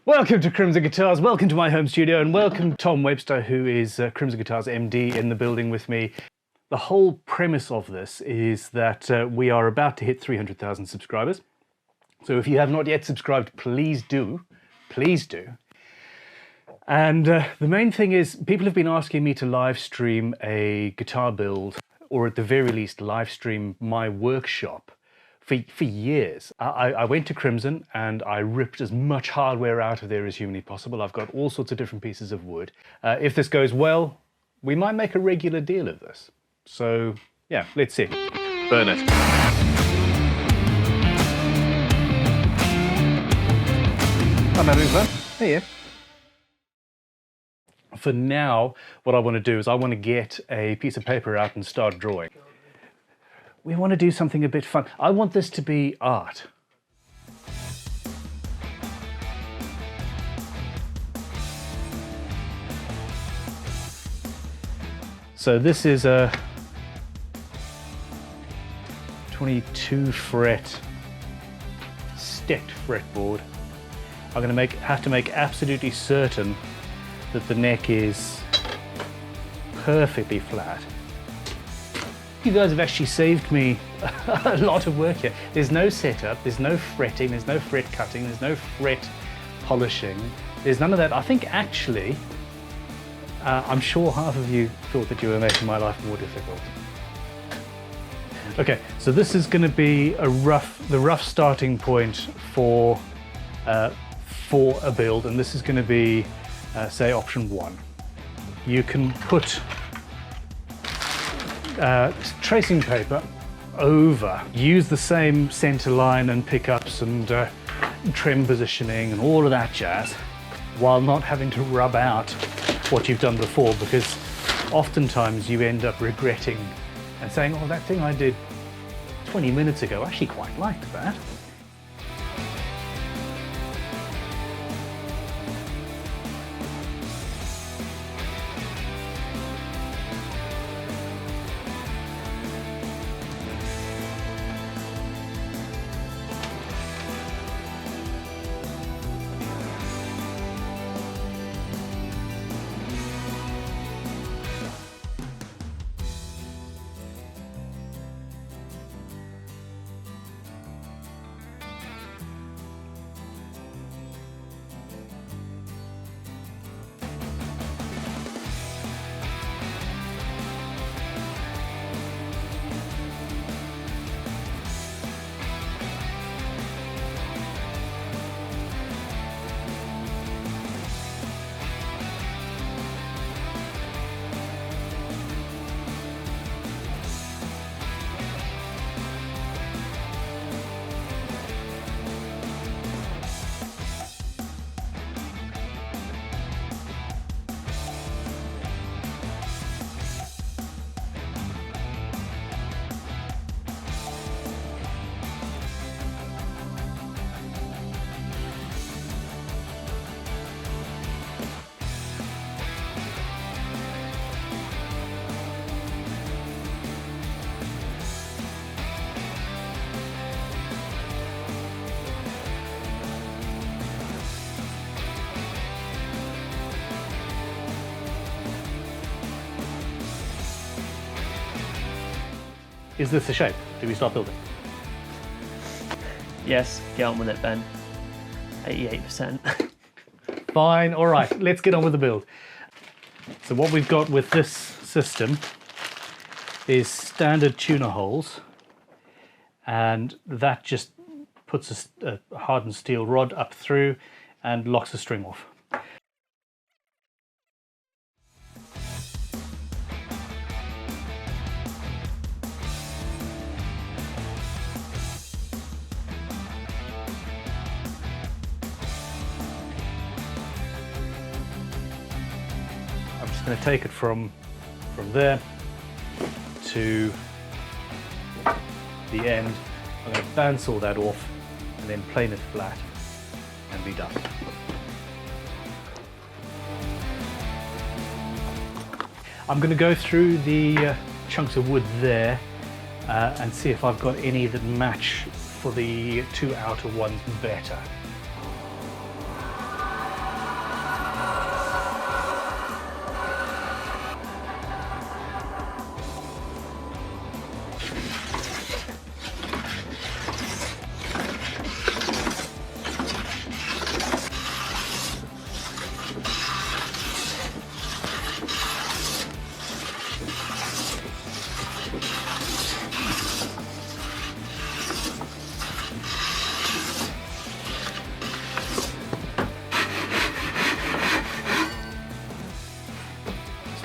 Welcome to Crimson Guitars, welcome to my home studio, and welcome Tom Webster, who is Crimson Guitars MD, in the building with me. The whole premise of this is that we are about to hit 300,000 subscribers. So if you have not yet subscribed, please do. Please do. And the main thing is, people have been asking me to live stream a guitar build, or at the very least live stream my workshop for years. I went to Crimson and I ripped as much hardware out of there as humanly possible. I've got all sorts of different pieces of wood. If this goes well, we might make a regular deal of this. So yeah, let's see. Burn it. I'm having fun. Hey, yeah. For now, what I want to do is I want to get a piece of paper out and start drawing. We want to do something a bit fun. I want this to be art. So this is a 22 fret stepped fretboard. I'm going to have to make absolutely certain that the neck is perfectly flat. You guys have actually saved me a lot of work here. There's no setup, there's no fretting, there's no fret cutting, there's no fret polishing. There's none of that. I think actually, I'm sure half of you thought that you were making my life more difficult. Okay, so this is going to be the rough starting point for a build, and this is going to be, say, option 1. You can put tracing paper over, use the same center line and pickups and trim positioning and all of that jazz, while not having to rub out what you've done before, because oftentimes you end up regretting and saying, oh, that thing I did 20 minutes ago, I actually quite liked that. Is this the shape? Do we start building? Yes, get on with it, Ben. 88%. Fine, all right, let's get on with the build. So what we've got with this system is standard tuner holes, and that just puts a hardened steel rod up through and locks the string off. I'm just going to take it from there to the end. I'm going to bounce all that off and then plane it flat and be done. I'm going to go through the chunks of wood there and see if I've got any that match for the two outer ones better.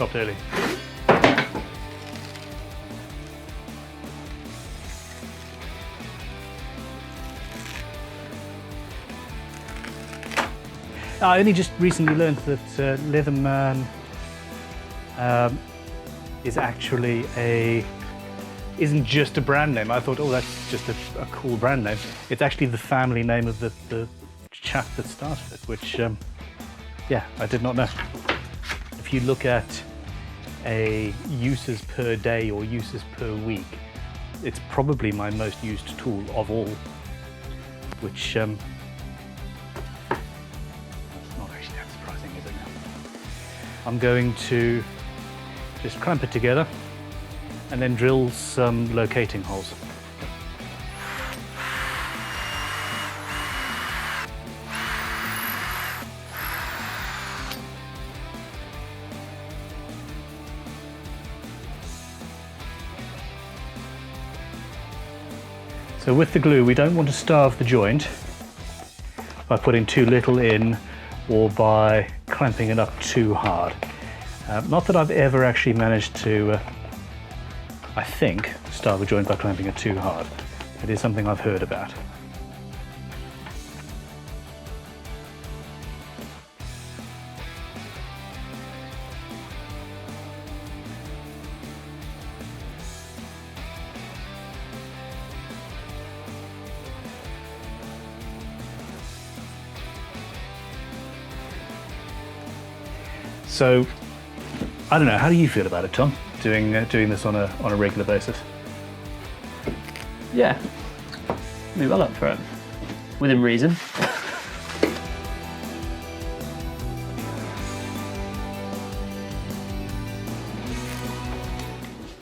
stopped early. I only just recently learned that Leatherman is actually isn't just a brand name. I thought, oh, that's just a cool brand name. It's actually the family name of the chap that started it, which, yeah, I did not know. If you look at a uses per day or uses per week, it's probably my most used tool of all, which, that's not actually that surprising, is it now? I'm going to just clamp it together and then drill some locating holes. So with the glue, we don't want to starve the joint by putting too little in or by clamping it up too hard. Not that I've ever actually managed to, I think, starve a joint by clamping it too hard. It is something I've heard about. So, I don't know, how do you feel about it, Tom? Doing this on a regular basis? Yeah, be well up for it, within reason.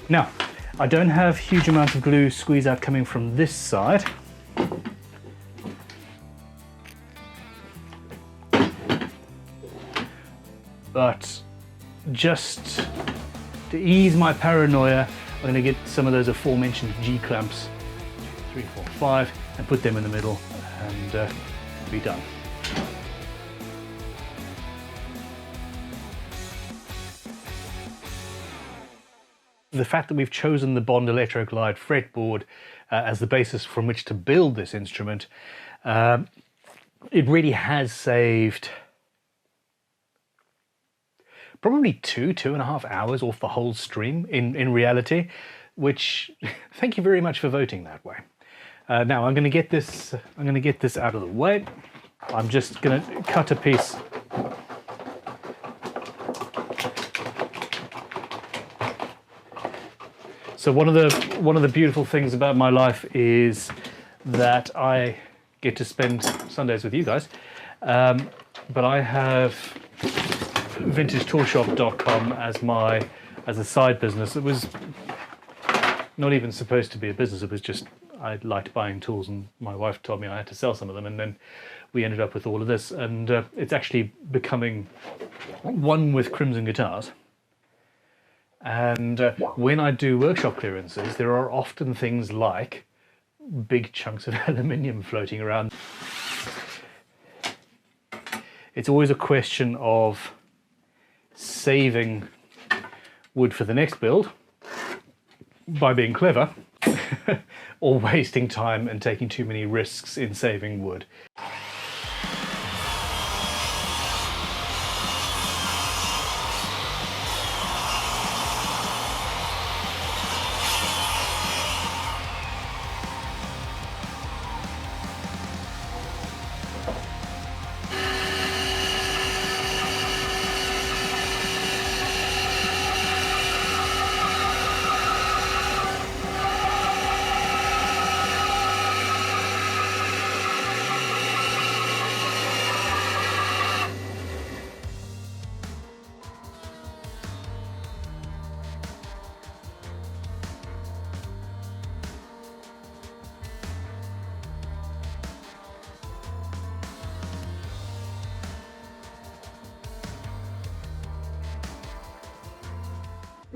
Now, I don't have huge amounts of glue squeeze out coming from this side. But just to ease my paranoia, I'm going to get some of those aforementioned G-clamps, 3, 4, 5, and put them in the middle and be done. The fact that we've chosen the Bond Electroglide fretboard as the basis from which to build this instrument, it really has saved probably 2.5 hours off the whole stream in reality, which thank you very much for voting that way. Now I'm going to get this out of the way. I'm just going to cut a piece. So one of the beautiful things about my life is that I get to spend Sundays with you guys, but I have VintageToolShop.com as a side business. It was not even supposed to be a business. It was just I liked buying tools, and my wife told me I had to sell some of them, and then we ended up with all of this. And it's actually becoming one with Crimson Guitars. And when I do workshop clearances, there are often things like big chunks of aluminium floating around. It's always a question of saving wood for the next build by being clever or wasting time and taking too many risks in saving wood.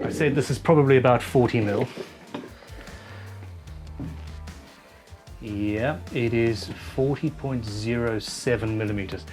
I said this is probably about 40 mil. Yeah, it is 40.07 millimeters.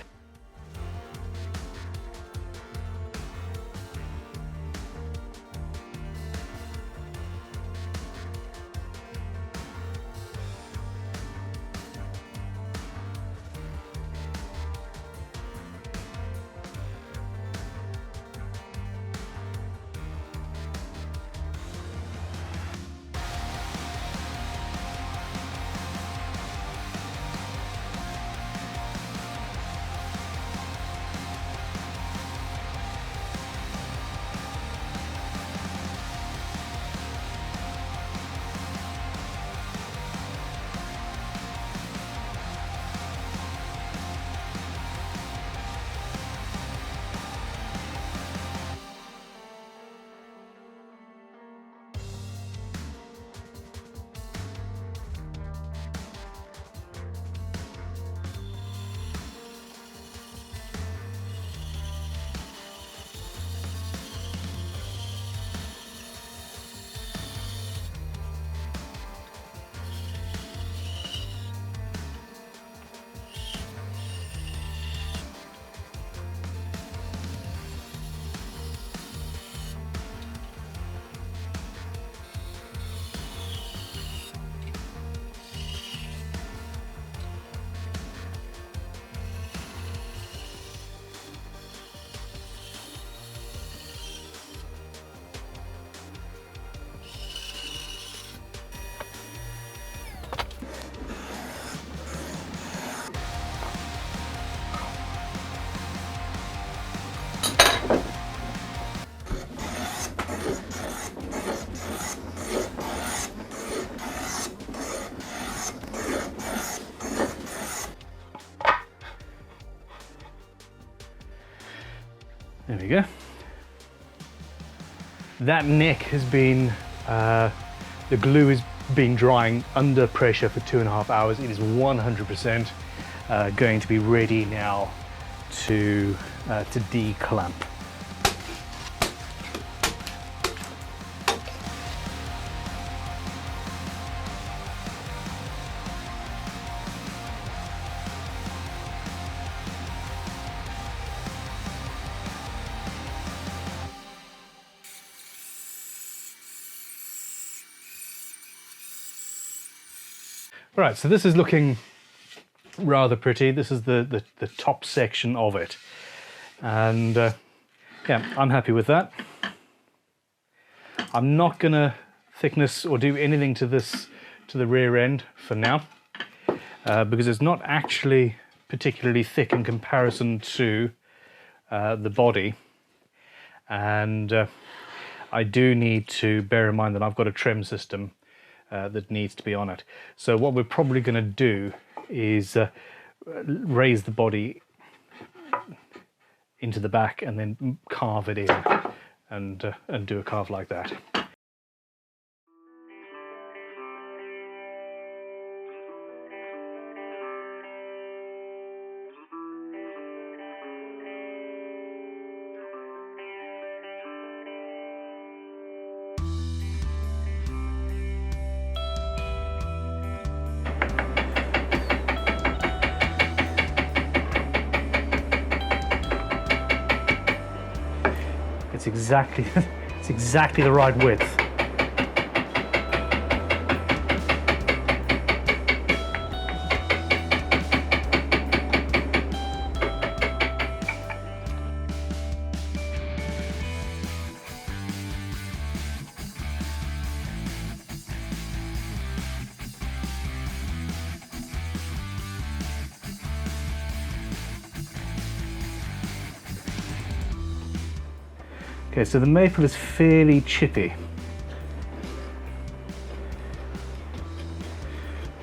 There we go. That neck has been, the glue has been drying under pressure for 2.5 hours. It is 100% going to be ready now to declamp. Right, so this is looking rather pretty. This is the top section of it. And yeah, I'm happy with that. I'm not gonna thickness or do anything to the rear end for now, because it's not actually particularly thick in comparison to the body. And I do need to bear in mind that I've got a trim system that needs to be on it. So what we're probably going to do is raise the body into the back and then carve it in and do a carve like that. It's exactly the right width. Okay, so the maple is fairly chippy.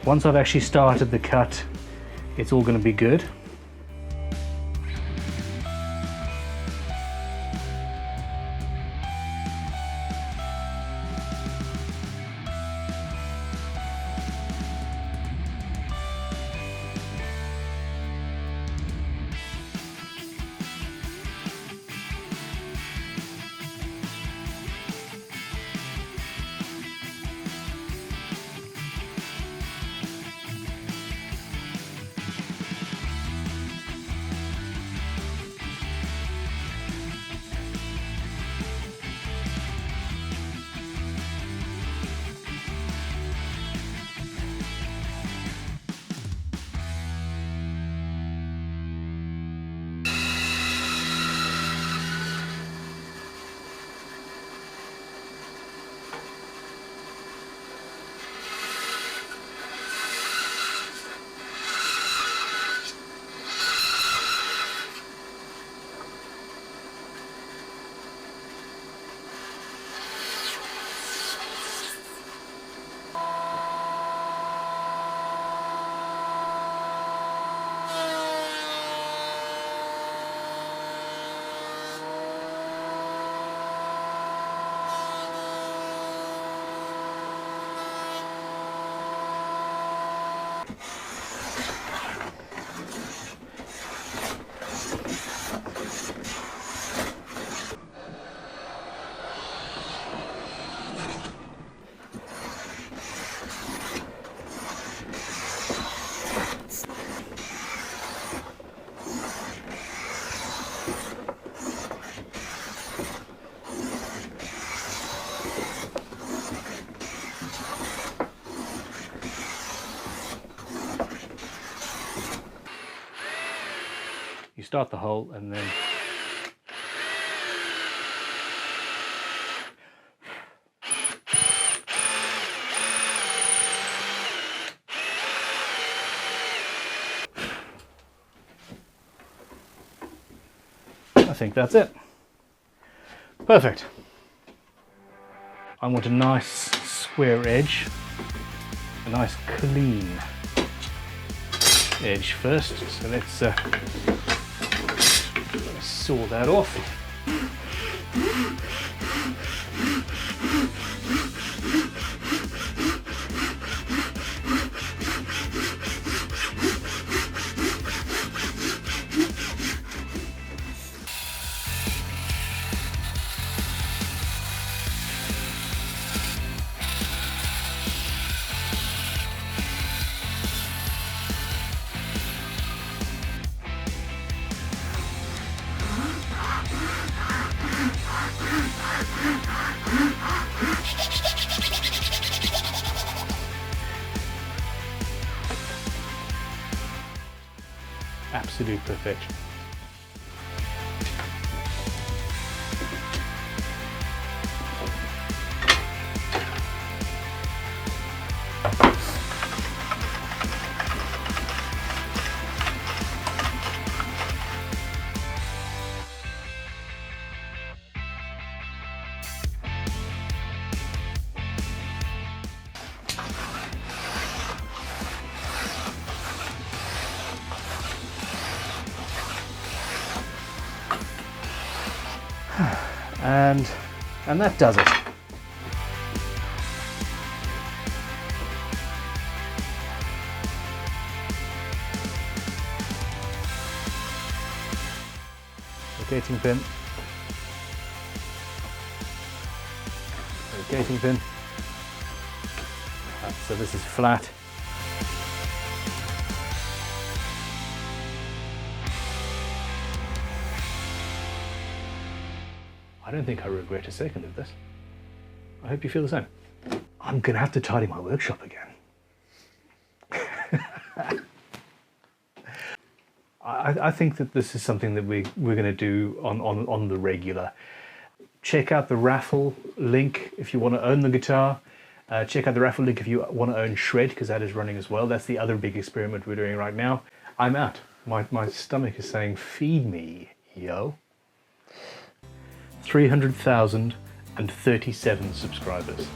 Once I've actually started the cut, it's all going to be good. You start the hole and then I think that's it. Perfect. I want a nice square edge, a nice clean edge first. So let's saw that off. Absolute perfection. And that does it. Rotating pin. Rotating pin. So this is flat. I don't think I regret a second of this. I hope you feel the same. I'm gonna have to tidy my workshop again. I think that this is something that we're gonna do on the regular. Check out the raffle link if you want to own the guitar. Check out the raffle link if you want to own Shred, because that is running as well. That's the other big experiment we're doing right now. I'm out. My stomach is saying, feed me, yo. 300,037 subscribers.